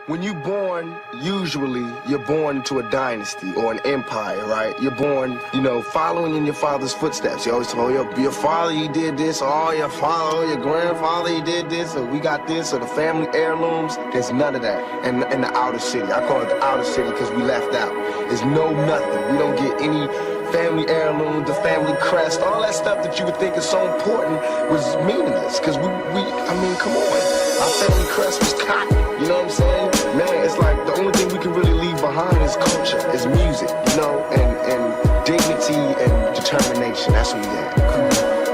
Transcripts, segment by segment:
when you're born, usually you're born into a dynasty or an empire, right? You're born, you know, following in your father's footsteps. You always told your father, he did this, or your father, or your grandfather, he did this, or we got this, or the family heirlooms. There's none of that in the outer city. I call it the outer city because we left out. There's no nothing. We don't get any family heirloom, the family crest, all that stuff that you would think is so important was meaningless. Because I mean, come on. Our family crest was cotton, you know what I'm saying? Man, it's like the only thing we can really leave behind is culture, is music, you know, and dignity and determination. That's what we had.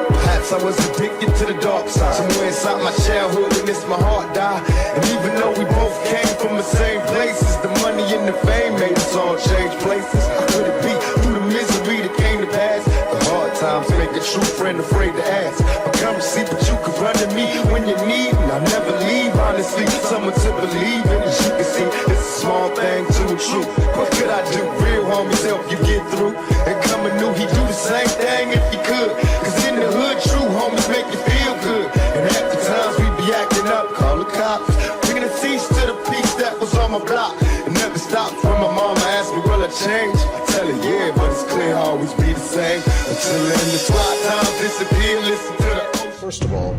Perhaps I was addicted to the dark side. Somewhere inside my childhood when it's my heart died. And even though we both came from the same places, the money and the fame made us all change places. How could it be through the misery that came to pass? The hard times make a true friend afraid to ask. I come to see, but you can run to me when you need, and I'll never leave. Honestly, someone to believe in. As you can see, it's a small thing to a true. What could I do? Real homies help you get through. And coming new, he'd do the same thing if he could. Cause in the hood, true homies make you feel good. And half the times we be acting up, call the cops, bringing the cease to the peace that was on my block. It never stops when my mama asks me, will I change? I tell her, yeah, but it's clear I'll always be the same. Until then the twilight times disappear, listen to the... First of all,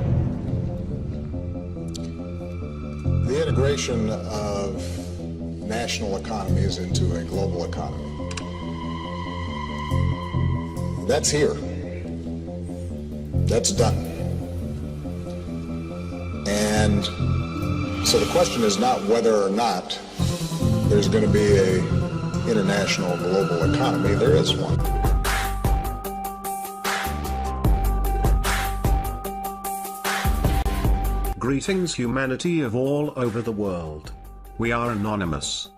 the integration of national economies into a global economy, that's here. That's done. And so the question is not whether or not there's going to be an international global economy. There is one. Greetings, humanity of all over the world. We are anonymous.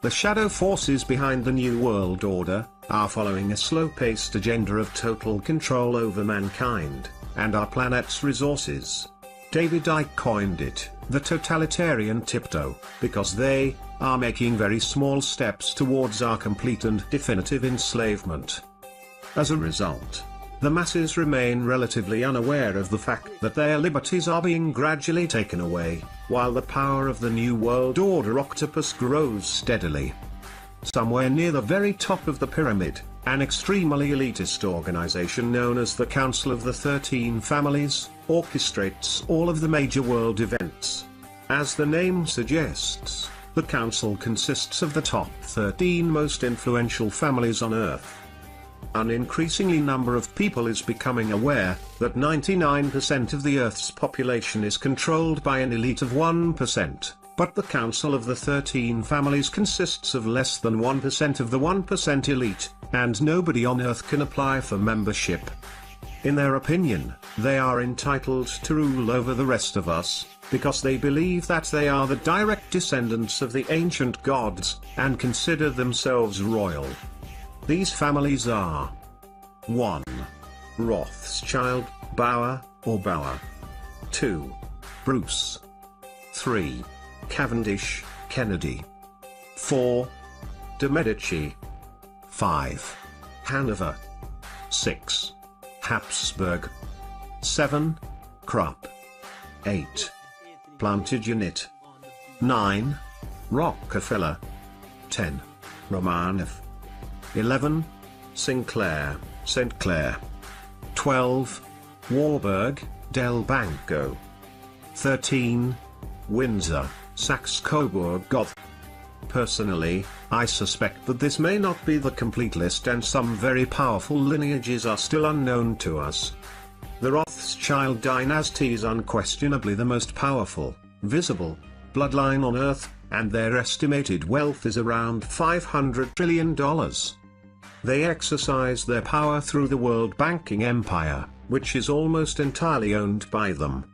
The shadow forces behind the New World Order are following a slow-paced agenda of total control over mankind and our planet's resources. David Icke coined it the totalitarian tiptoe, because they are making very small steps towards our complete and definitive enslavement. As a result, the masses remain relatively unaware of the fact that their liberties are being gradually taken away, while the power of the New World Order octopus grows steadily. Somewhere near the very top of the pyramid, an extremely elitist organization known as the Council of the 13 Families orchestrates all of the major world events. As the name suggests, the council consists of the top 13 most influential families on Earth. An increasingly number of people is becoming aware that 99% of the Earth's population is controlled by an elite of 1%, but the Council of the 13 Families consists of less than 1% of the 1% elite, and nobody on Earth can apply for membership. In their opinion, they are entitled to rule over the rest of us, because they believe that they are the direct descendants of the ancient gods, and consider themselves royal. These families are 1. Rothschild, Bauer, or Bauer. 2. Bruce. 3. Cavendish, Kennedy. 4. De Medici. 5. Hanover. 6. Habsburg. 7. Krupp. 8. Plantagenet. 9. Rockefeller. 10. Romanov. 11. Sinclair, St. Clair. 12. Warburg, Del Banco. 13. Windsor, Saxe-Coburg-Gotha. Personally, I suspect that this may not be the complete list, and some very powerful lineages are still unknown to us. The Rothschild dynasty is unquestionably the most powerful, visible, bloodline on Earth, and their estimated wealth is around $500 trillion. They exercise their power through the world banking empire, which is almost entirely owned by them.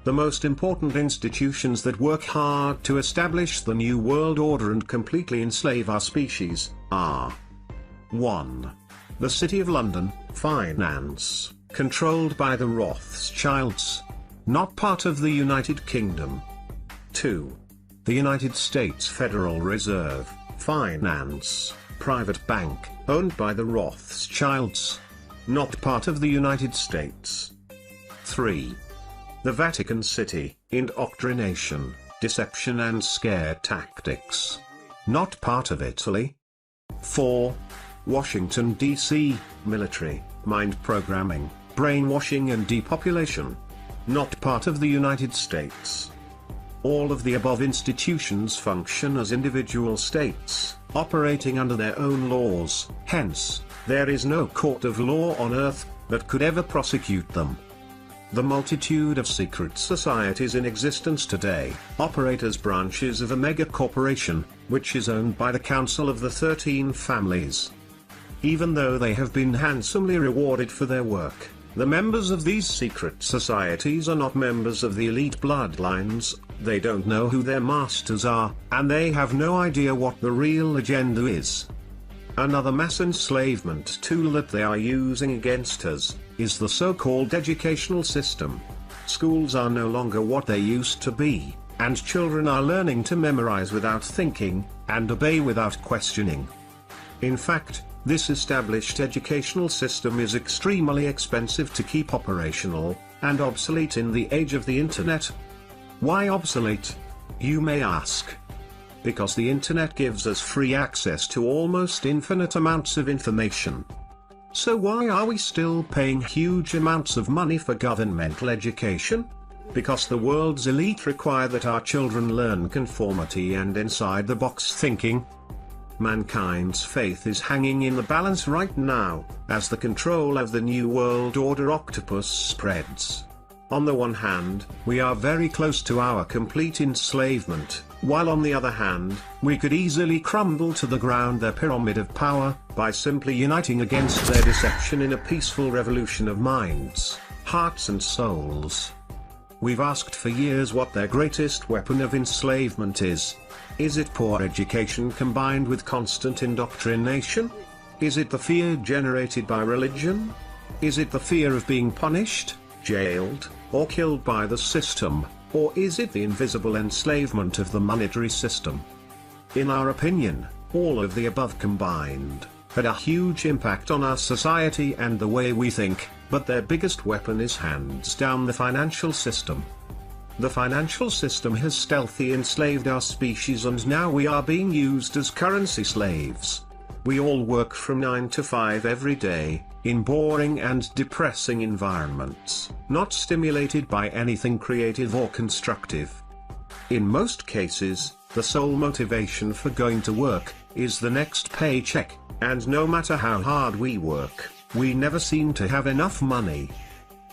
The most important institutions that work hard to establish the New World Order and completely enslave our species are 1. The City of London, finance, controlled by the Rothschilds, not part of the United Kingdom. 2. The United States Federal Reserve, finance, private bank, owned by the Rothschilds, not part of the United States. 3. The Vatican City, indoctrination, deception and scare tactics. Not part of Italy. 4. Washington, D.C., military, mind programming, brainwashing and depopulation. Not part of the United States. All of the above institutions function as individual states, operating under their own laws, hence, there is no court of law on earth that could ever prosecute them. The multitude of secret societies in existence today operate as branches of a mega corporation, which is owned by the Council of the 13 Families. Even though they have been handsomely rewarded for their work, the members of these secret societies are not members of the elite bloodlines, they don't know who their masters are, and they have no idea what the real agenda is. Another mass enslavement tool that they are using against us is the so-called educational system. Schools are no longer what they used to be, and children are learning to memorize without thinking, and obey without questioning. In fact, this established educational system is extremely expensive to keep operational, and obsolete in the age of the internet. Why obsolete? You may ask. Because the internet gives us free access to almost infinite amounts of information. So why are we still paying huge amounts of money for governmental education? Because the world's elite require that our children learn conformity and inside-the-box thinking. Mankind's faith is hanging in the balance right now, as the control of the New World Order octopus spreads. On the one hand, we are very close to our complete enslavement, while on the other hand, we could easily crumble to the ground their pyramid of power, by simply uniting against their deception in a peaceful revolution of minds, hearts and souls. We've asked for years what their greatest weapon of enslavement is. Is it poor education combined with constant indoctrination? Is it the fear generated by religion? Is it the fear of being punished, jailed, or killed by the system, or is it the invisible enslavement of the monetary system? In our opinion, all of the above combined had a huge impact on our society and the way we think, but their biggest weapon is hands down the financial system. The financial system has stealthily enslaved our species, and now we are being used as currency slaves. We all work from 9 to 5 every day, in boring and depressing environments, not stimulated by anything creative or constructive. In most cases, the sole motivation for going to work is the next paycheck, and no matter how hard we work, we never seem to have enough money.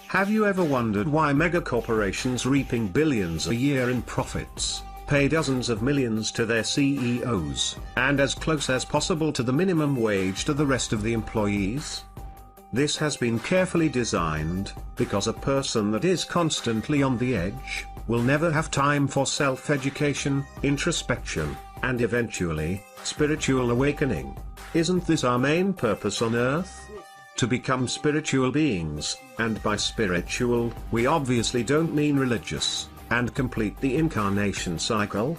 Have you ever wondered why megacorporations reaping billions a year in profits pay dozens of millions to their CEOs, and as close as possible to the minimum wage to the rest of the employees? This has been carefully designed, because a person that is constantly on the edge will never have time for self-education, introspection, and eventually, spiritual awakening. Isn't this our main purpose on Earth? To become spiritual beings, and by spiritual, we obviously don't mean religious, and complete the incarnation cycle.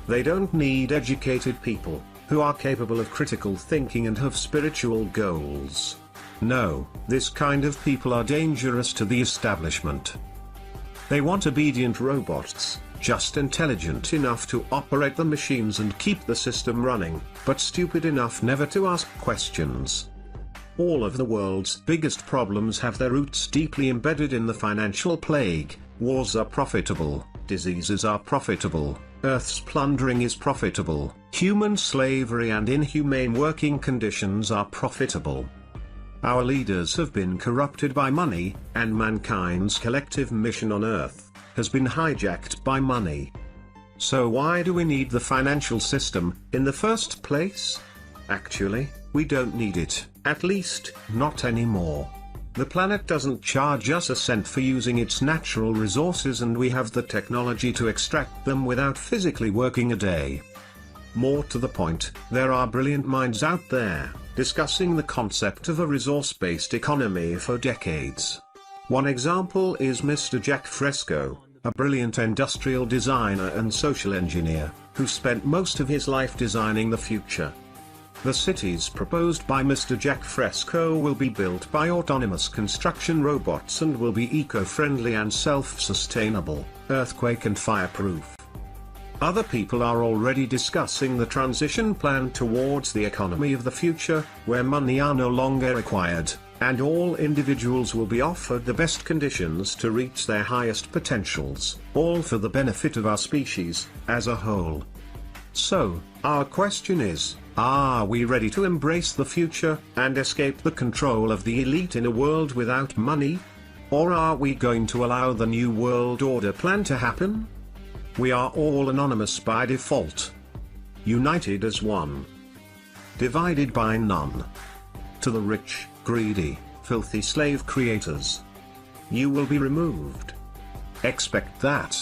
They don't need educated people, who are capable of critical thinking and have spiritual goals. No, this kind of people are dangerous to the establishment. They want obedient robots, just intelligent enough to operate the machines and keep the system running, but stupid enough never to ask questions. All of the world's biggest problems have their roots deeply embedded in the financial plague. Wars are profitable, diseases are profitable, Earth's plundering is profitable, human slavery and inhumane working conditions are profitable. Our leaders have been corrupted by money, and mankind's collective mission on Earth has been hijacked by money. So why do we need the financial system in the first place? Actually, we don't need it, at least, not anymore. The planet doesn't charge us a cent for using its natural resources, and we have the technology to extract them without physically working a day. More to the point, there are brilliant minds out there, discussing the concept of a resource-based economy for decades. One example is Mr. Jack Fresco, a brilliant industrial designer and social engineer, who spent most of his life designing the future. The cities proposed by Mr. Jack Fresco will be built by autonomous construction robots and will be eco-friendly and self-sustainable, earthquake and fireproof. Other people are already discussing the transition plan towards the economy of the future, where money are no longer required, and all individuals will be offered the best conditions to reach their highest potentials, all for the benefit of our species as a whole. So, our question is, are we ready to embrace the future and escape the control of the elite in a world without money? Or are we going to allow the New World Order plan to happen? We are all anonymous by default. United as one. Divided by none. To the rich, greedy, filthy slave creators. You will be removed. Expect that.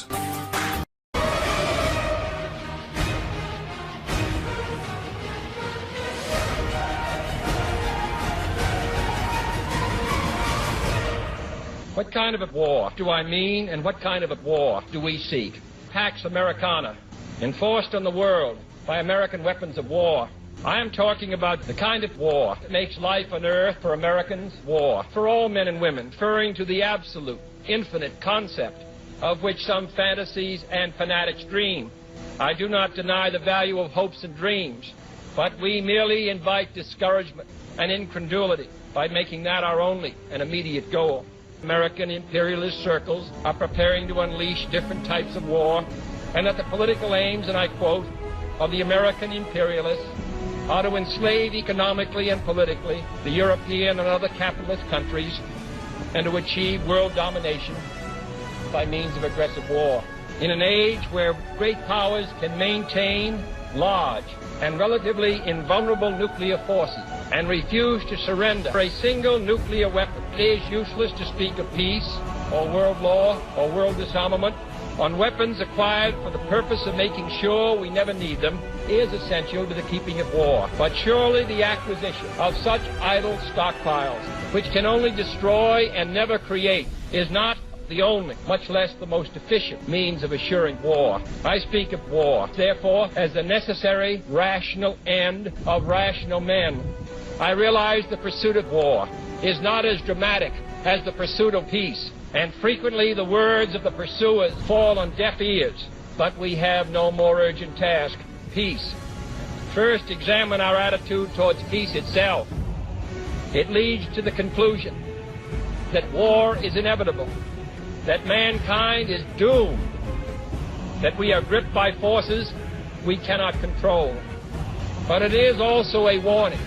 What kind of a war do I mean, and what kind of a war do we seek? Pax Americana, enforced on the world by American weapons of war. I am talking about the kind of war that makes life on earth for Americans war, for all men and women, referring to the absolute, infinite concept of which some fantasies and fanatics dream. I do not deny the value of hopes and dreams, but we merely invite discouragement and incredulity by making that our only and immediate goal. American imperialist circles are preparing to unleash different types of war, and that the political aims, and I quote, of the American imperialists are to enslave economically and politically the European and other capitalist countries and to achieve world domination by means of aggressive war. In an age where great powers can maintain large and relatively invulnerable nuclear forces and refuse to surrender a single nuclear weapon, it is useless to speak of peace or world law or world disarmament. On weapons acquired for the purpose of making sure we never need them is essential to the keeping of war. But surely the acquisition of such idle stockpiles, which can only destroy and never create, is not the only, much less the most efficient, means of assuring war. I speak of war, therefore, as the necessary, rational end of rational men. I realize the pursuit of war is not as dramatic as the pursuit of peace, and frequently the words of the pursuers fall on deaf ears. But we have no more urgent task: peace. First, examine our attitude towards peace itself. It leads to the conclusion that war is inevitable, that mankind is doomed, that we are gripped by forces we cannot control. But it is also a warning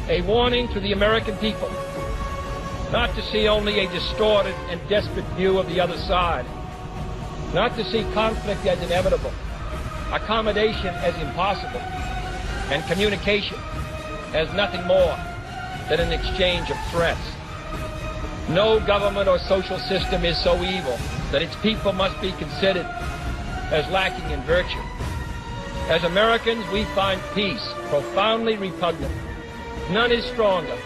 to the American people, not to see only a distorted and desperate view of the other side, not to see conflict as inevitable, accommodation as impossible, and communication as nothing more than an exchange of threats. No government or social system is so evil that its people must be considered as lacking in virtue. As Americans, we find peace profoundly repugnant. None is stronger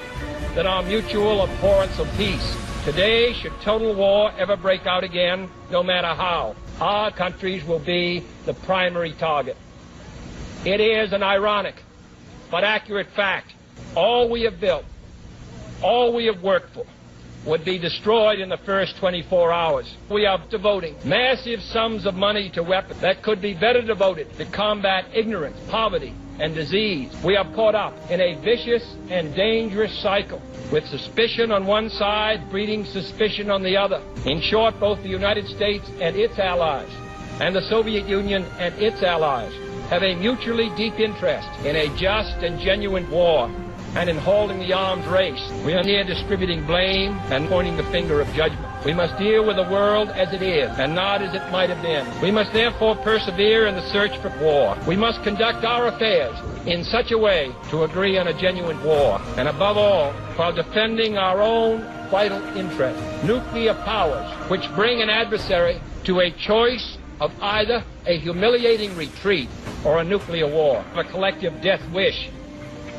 than our mutual abhorrence of peace. Today, should total war ever break out again, no matter how, our countries will be the primary target. It is an ironic but accurate fact. All we have built, all we have worked for, would be destroyed in the first 24 hours. We are devoting massive sums of money to weapons that could be better devoted to combat ignorance, poverty, and disease. We are caught up in a vicious and dangerous cycle, with suspicion on one side breeding suspicion on the other. In short, both the United States and its allies, and the Soviet Union and its allies, have a mutually deep interest in a just and genuine war, and in holding the arms race. We are near distributing blame and pointing the finger of judgment. We must deal with the world as it is, and not as it might have been. We must therefore persevere in the search for war. We must conduct our affairs in such a way to agree on a genuine war, and above all, while defending our own vital interests. Nuclear powers, which bring an adversary to a choice of either a humiliating retreat or a nuclear war, a collective death wish,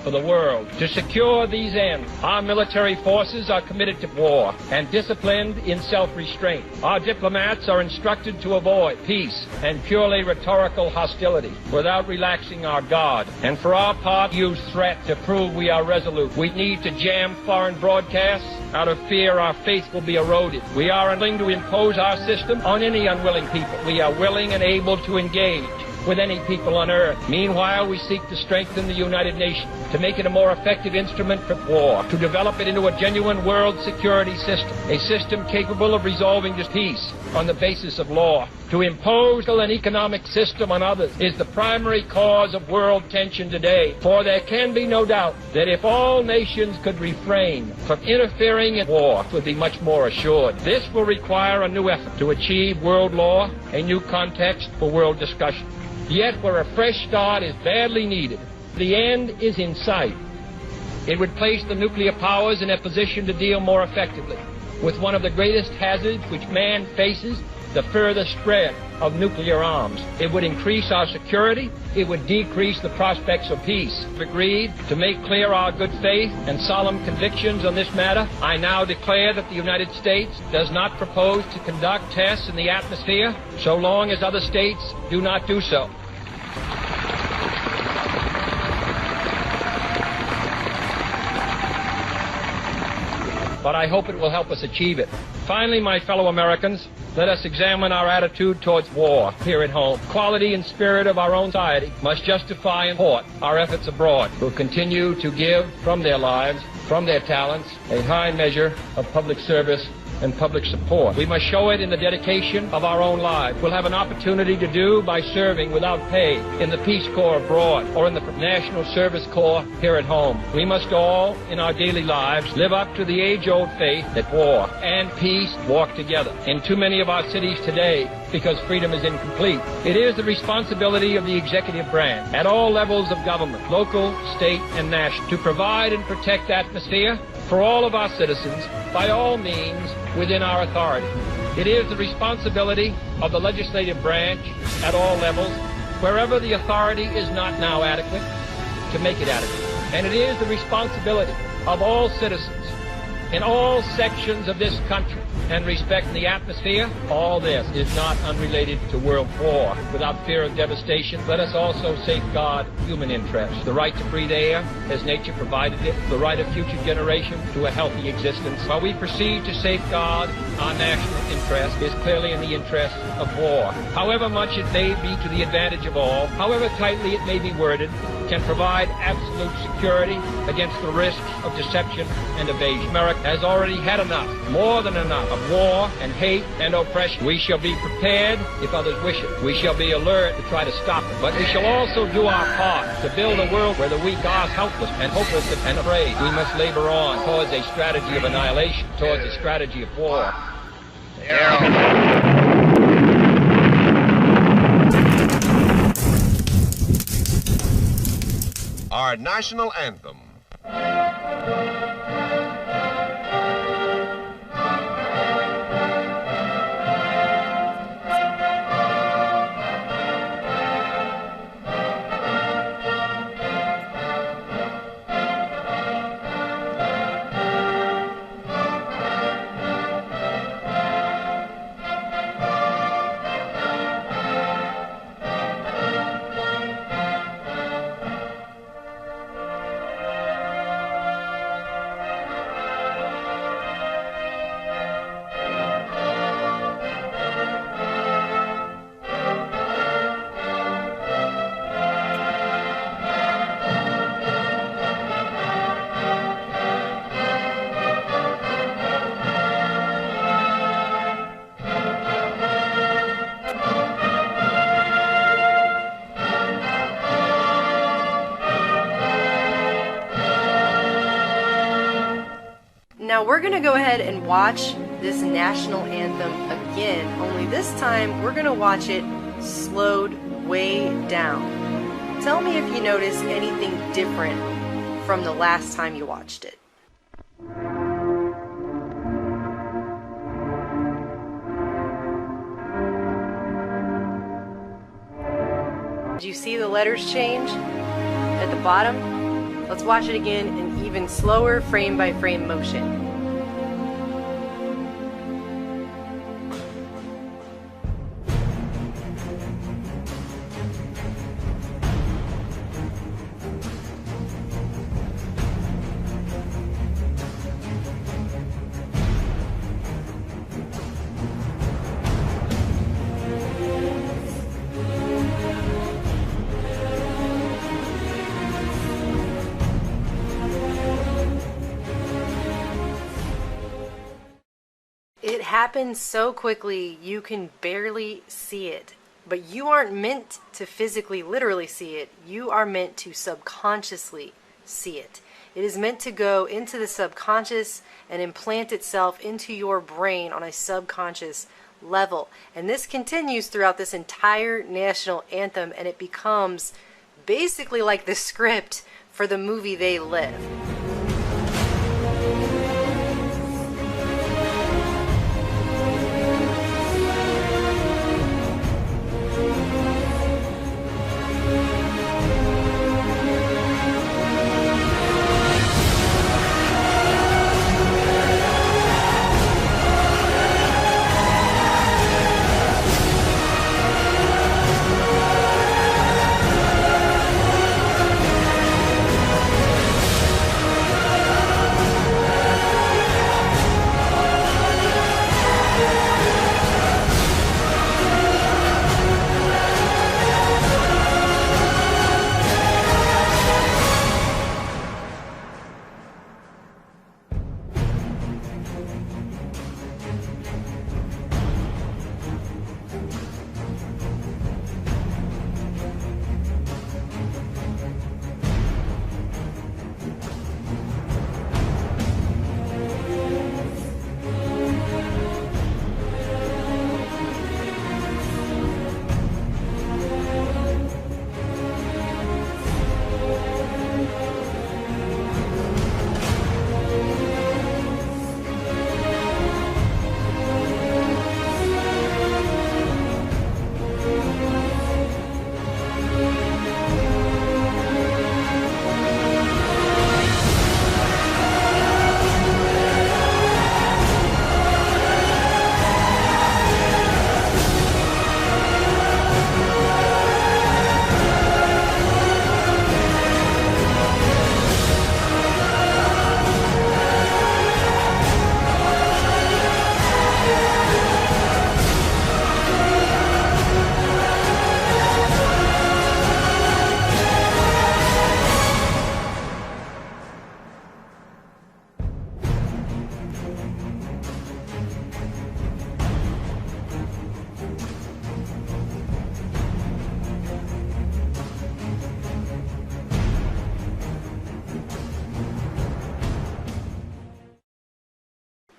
for the world. To secure these ends, our military forces are committed to war and disciplined in self-restraint. Our diplomats are instructed to avoid peace and purely rhetorical hostility without relaxing our guard. And for our part, use threat to prove we are resolute. We need to jam foreign broadcasts. Out of fear, our faith will be eroded. We are unwilling to impose our system on any unwilling people. We are willing and able to engage with any people on earth. Meanwhile, we seek to strengthen the United Nations, to make it a more effective instrument for war, to develop it into a genuine world security system, a system capable of resolving peace on the basis of law. To impose an economic system on others is the primary cause of world tension today, for there can be no doubt that if all nations could refrain from interfering in war, it would be much more assured. This will require a new effort to achieve world law, a new context for world discussion. Yet where a fresh start is badly needed, the end is in sight. It would place the nuclear powers in a position to deal more effectively with one of the greatest hazards which man faces, the further spread of nuclear arms. It would increase our security. It would decrease the prospects of peace. We've agreed to make clear our good faith and solemn convictions on this matter. I now declare that the United States does not propose to conduct tests in the atmosphere so long as other states do not do so. But I hope it will help us achieve it. Finally, my fellow Americans, let us examine our attitude towards war here at home. Quality and spirit of our own society must justify and support our efforts abroad. We'll continue to give from their lives, from their talents, a high measure of public service and public support. We must show it in the dedication of our own lives. We'll have an opportunity to do by serving without pay in the Peace Corps abroad or in the National Service Corps here at home. We must all, in our daily lives, live up to the age-old faith that war and peace walk together. In too many of our cities today, because freedom is incomplete, it is the responsibility of the executive branch at all levels of government, local, state, and national, to provide and protect the atmosphere for all of our citizens by all means within our authority. It is the responsibility of the legislative branch at all levels, wherever the authority is not now adequate, to make it adequate. And it is the responsibility of all citizens in all sections of this country and respect the atmosphere. All this is not unrelated to world war. Without fear of devastation, let us also safeguard human interests. The right to breathe air, as nature provided it, the right of future generations to a healthy existence. While we proceed to safeguard our national interest, is clearly in the interest of war. However much it may be to the advantage of all, however tightly it may be worded, can provide absolute security against the risks of deception and evasion. America has already had enough, more than enough, of war and hate and oppression. We shall be prepared if others wish it. We shall be alert to try to stop it. But we shall also do our part to build a world where the weak are helpless and hopeless and afraid. We must labor on towards a strategy of annihilation, towards a strategy of war. Our national anthem. Now we're going to go ahead and watch this national anthem again, only this time we're going to watch it slowed way down. Tell me if you notice anything different from the last time you watched it. Did you see the letters change at the bottom? Let's watch it again in even slower frame-by-frame motion. It happens so quickly you can barely see it. But you aren't meant to physically, literally see it. You are meant to subconsciously see it. It is meant to go into the subconscious and implant itself into your brain on a subconscious level. And this continues throughout this entire national anthem, and it becomes basically like the script for the movie They Live.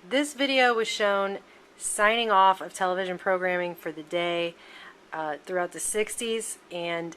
This video was shown signing off of television programming for the day throughout the 60s, and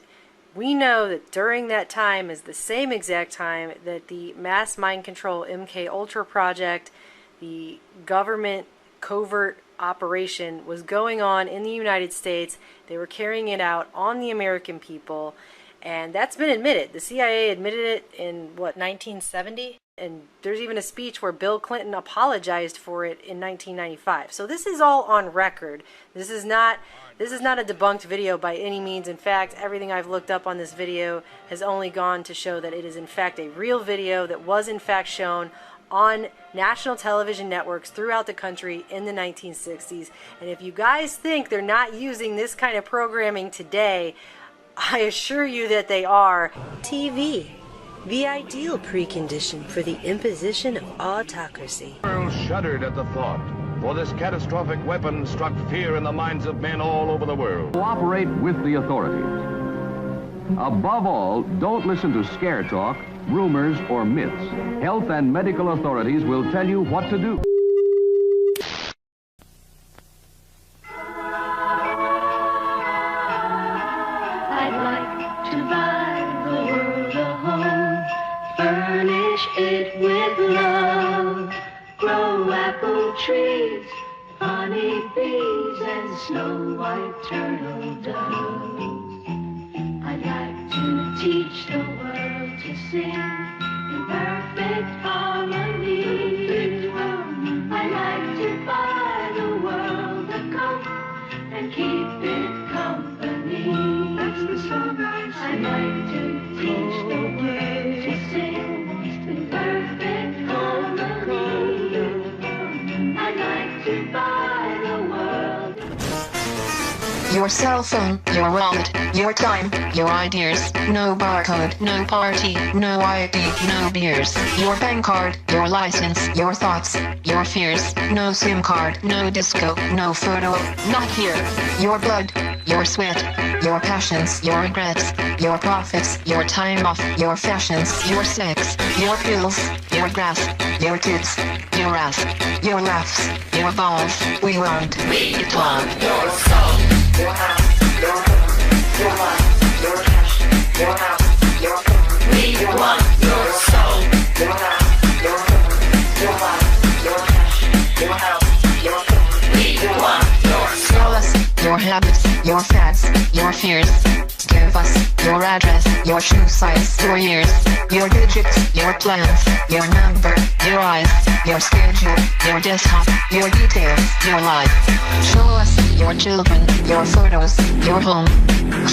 we know that during that time is the same exact time that the mass mind control MK Ultra project, the government covert operation, was going on in the United States. They were carrying it out on the American people, and that's been admitted. The CIA admitted it in, what, 1970? And there's even a speech where Bill Clinton apologized for it in 1995. So this is all on record. This is not a debunked video by any means. In fact, everything I've looked up on this video has only gone to show that it is in fact a real video that was in fact shown on national television networks throughout the country in the 1960s. And if you guys think they're not using this kind of programming today, I assure you that they are. TV. The ideal precondition for the imposition of autocracy. The world shuddered at the thought, for this catastrophic weapon struck fear in the minds of men all over the world. Cooperate with the authorities. Above all, don't listen to scare talk, rumors, or myths. Health and medical authorities will tell you what to do. I'd like to buy the world a home, furnish it with love, grow apple trees, honey bees, and snow white turtle doves. I'd like to teach the world to sing in perfect harmony. I like to buy the world a coat and keep it company. That's the song I like to teach the kids to sing in perfect harmony. I like to buy the world. Your cell phone, your wallet, your time, your ideas, no barcode, no party, no ID, no beers, your bank card, your license, your thoughts, your fears, no SIM card, no disco, no photo, not here, your blood, your sweat, your passions, your regrets, your profits, your time off, your fashions, your sex, your pills, your grass, your tits, your ass, your laughs, your balls, we want your soul. Your house, your home, your life, your cash, your house, your home. We want your soul. Your house, your home, your life, your cash, your house, your home. We want your soul. Tell us your habits, your fads, your fears. Give us your address, your shoe size, your years, your digits, your plans, your number, your eyes, your schedule, your desktop, your details, your life. Show us your children, your photos, your home.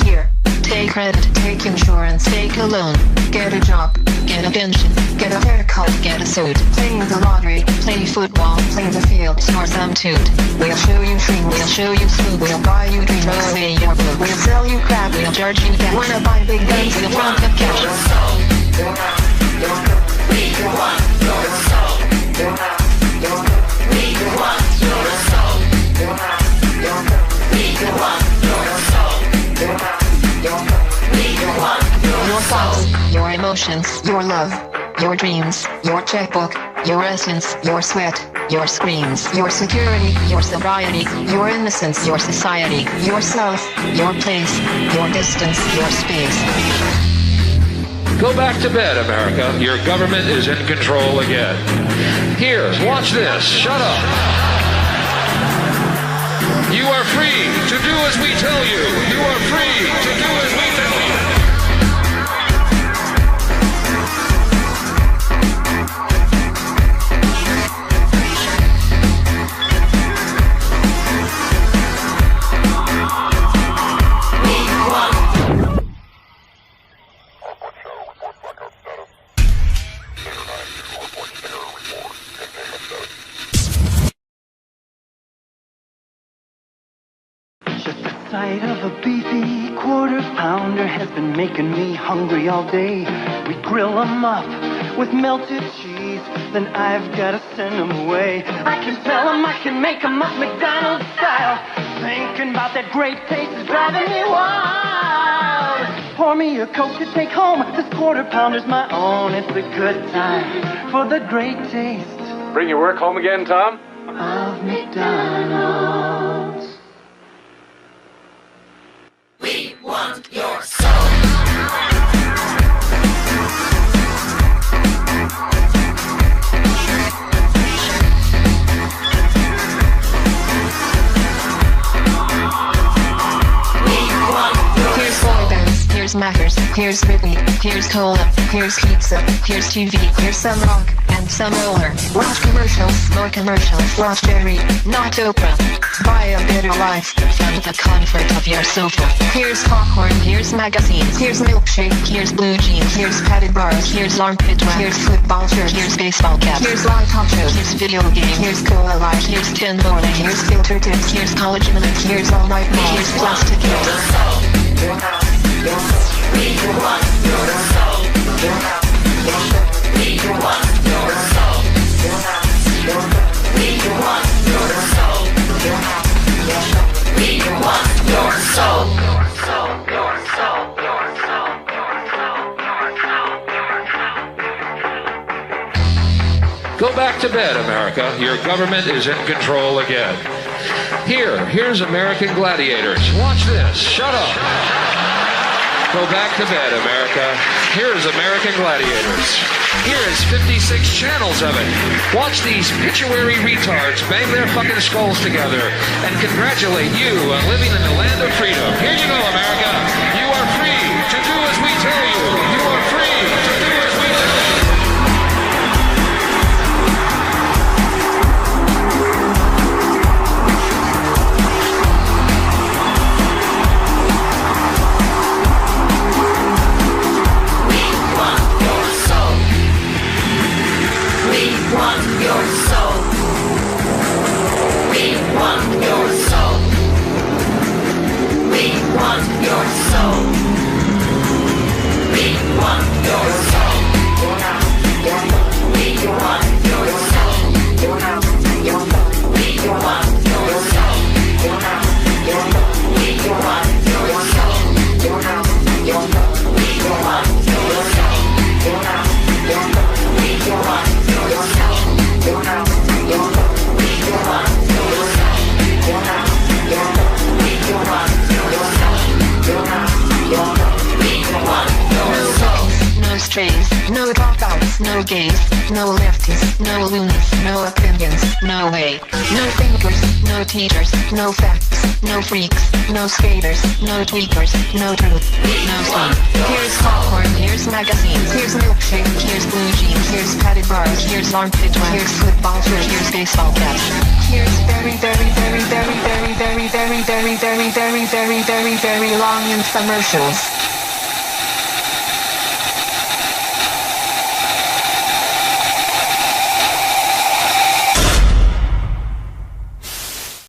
Here, take credit, take insurance, take a loan, get a job, get a pension, get a haircut, get a suit, play the lottery, play football, play the field, snore some toot. We'll show you dreams, we'll show you food, we'll buy you dreams, throw away your blue, we'll sell you crap, we'll charge you cash. Wanna buy big guns, we'll front the cash. Your soul, your house, your home, we want your soul. Your house, your home, we want your soul. Your house, your home, we want your soul. Your house, your home, we want your thoughts, your emotions, your love, your dreams, your checkbook, your essence, your sweat, your screams, your security, your sobriety, your innocence, your society, yourself, your place, your distance, your space. Go back to bed, America. Your government is in control again. Here, watch this. Shut up. You are free to do as we tell you. You are free to do as we tell you. Sight of a beefy quarter-pounder has been making me hungry all day. We grill 'em up with melted cheese, then I've gotta send 'em away. I can sell 'em, I can make 'em up McDonald's style. Thinking about that great taste is driving me wild. Pour me a Coke to take home, this quarter-pounder's my own. It's a good time for the great taste. Bring your work home again, Tom? Of McDonald's. We want your soul. Here's boy bands, here's Mackers, here's Britney, here's Cola, here's pizza, here's TV, here's some rock and some roller. Watch commercials, more commercials, watch Jerry, not Oprah. Buy a better life from the comfort of your sofa. Here's popcorn, here's magazines, here's milkshake, here's blue jeans, here's padded bars, here's armpit wax, here's football shirt, here's baseball cap, here's live talk shows, here's video games, here's Cola Light, here's Tin Morning, here's filter tips, here's college minutes, here's all night mall, here's plastic hits. Your house, your home, we want your soul. Your house, your home, we want your soul. Your house, your home, we want your soul. Your house, your home, we want your soul. Your soul, your soul, your soul, your soul, your soul. Go back to bed, America. Your government is in control again. Here's American Gladiators. Watch this. Shut up. Go back to bed, America. Here's American Gladiators. Here's 56 channels of it. Watch these pituitary retards bang their fucking skulls together and congratulate you on living in the land of freedom. Here you go, America. You are free to do as we tell you. You are free to do strays, no dropouts, no gays, no lefties, no loonies, no opinions, no way. No thinkers, no teachers, no facts, no freaks, no skaters, no tweakers, no truth, no fun. Here's popcorn, here's magazines, here's milkshake, here's blue jeans, here's padded bars, here's armpit wax, here's football field, here's baseball caps. Here's very, very, very, very, very, very, very, very, very, very, very, very, very long infomercials.